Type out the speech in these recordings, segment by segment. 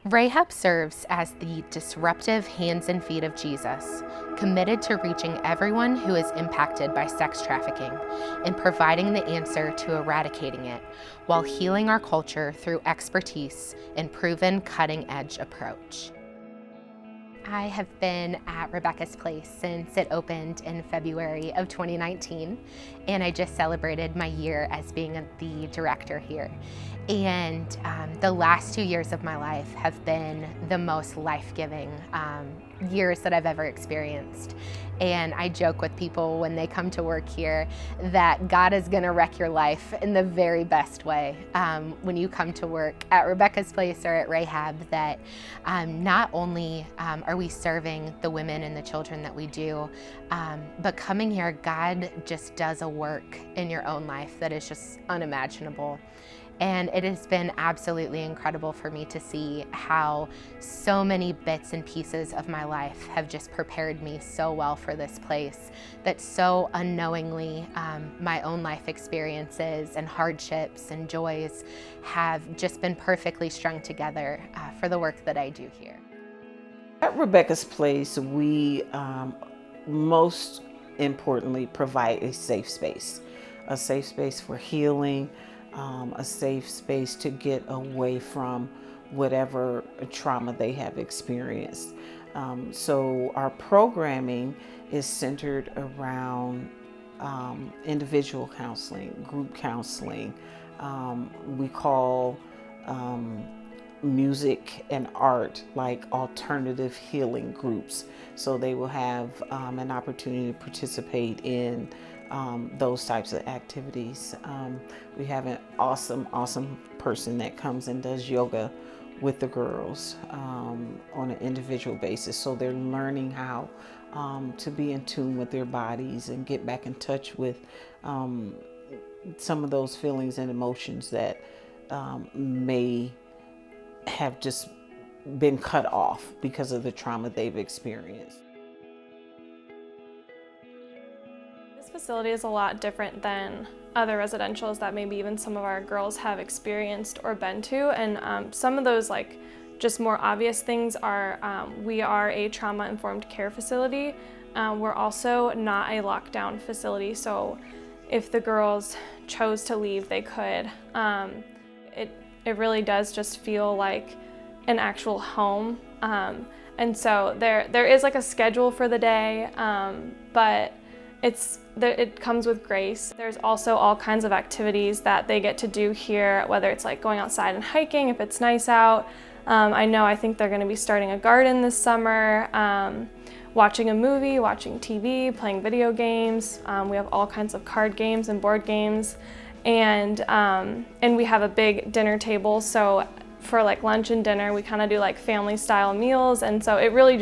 Rahab serves as the disruptive hands and feet of Jesus, committed to reaching everyone who is impacted by sex trafficking and providing the answer to eradicating it while healing our culture through expertise and proven cutting-edge approach. I have been at Rebecca's Place since it opened in February of 2019, and I just celebrated my year as being the director here. And the last 2 years of my life have been the most life-giving years that I've ever experienced. And I joke with people when they come to work here that God is gonna wreck your life in the very best way when you come to work at Rebecca's Place or at Rahab, that not only are we serving the women and the children that we do, but coming here, God just does a work in your own life that is just unimaginable. And it has been absolutely incredible for me to see how so many bits and pieces of my life have just prepared me so well for this place, that so unknowingly my own life experiences and hardships and joys have just been perfectly strung together for the work that I do here. At Rebecca's Place, we most importantly provide a safe space for healing, a safe space to get away from whatever trauma they have experienced. So our programming is centered around individual counseling, group counseling. We call music and art like alternative healing groups. So they will have an opportunity to participate in those types of activities. We have an awesome person that comes and does yoga with the girls on an individual basis. So they're learning how to be in tune with their bodies and get back in touch with some of those feelings and emotions that may have just been cut off because of the trauma they've experienced. This facility is a lot different than other residentials that maybe even some of our girls have experienced or been to, and some of those just more obvious things are we are a trauma-informed care facility. We're also not a lockdown facility, so if the girls chose to leave, they could. It really does just feel like an actual home. And so there is a schedule for the day, but it comes with grace. There's also all kinds of activities that they get to do here, whether it's going outside and hiking if it's nice out. I think they're gonna be starting a garden this summer, watching a movie, watching TV, playing video games. We have all kinds of card games and board games. And we have a big dinner table, so for lunch and dinner we kind of do family style meals, and so it really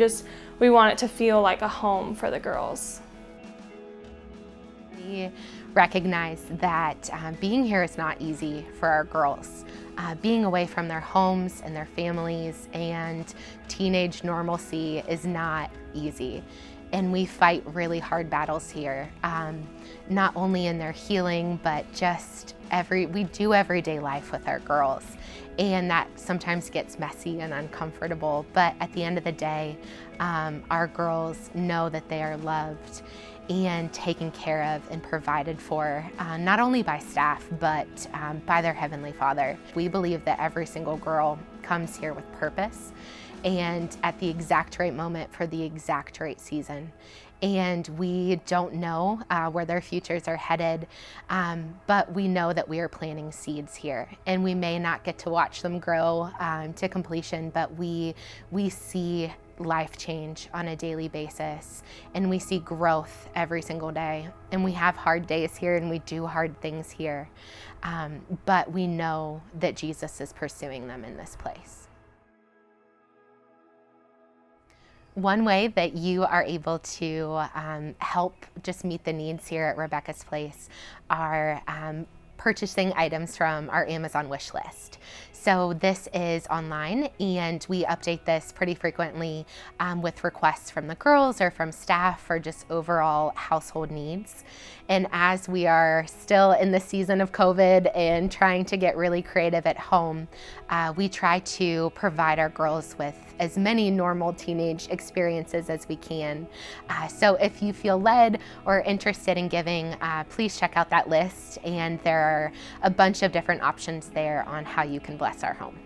we want it to feel like a home for the girls. We recognize that being here is not easy for our girls. Being away from their homes and their families and teenage normalcy is not easy. And we fight really hard battles here, not only in their healing, but just we do everyday life with our girls. And that sometimes gets messy and uncomfortable, but at the end of the day, our girls know that they are loved and taken care of and provided for, not only by staff, but by their Heavenly Father. We believe that every single girl comes here with purpose and at the exact right moment for the exact right season. And we don't know where their futures are headed, but we know that we are planting seeds here. And we may not get to watch them grow to completion, but we see life change on a daily basis, and we see growth every single day. And we have hard days here and we do hard things here, but we know that Jesus is pursuing them in this place. One way that you are able to help just meet the needs here at Rebecca's Place are purchasing items from our Amazon wish list. So this is online, and we update this pretty frequently with requests from the girls or from staff for just overall household needs. And as we are still in the season of COVID and trying to get really creative at home, we try to provide our girls with as many normal teenage experiences as we can. So if you feel led or interested in giving, please check out that list, and there are a bunch of different options there on how you can bless our home.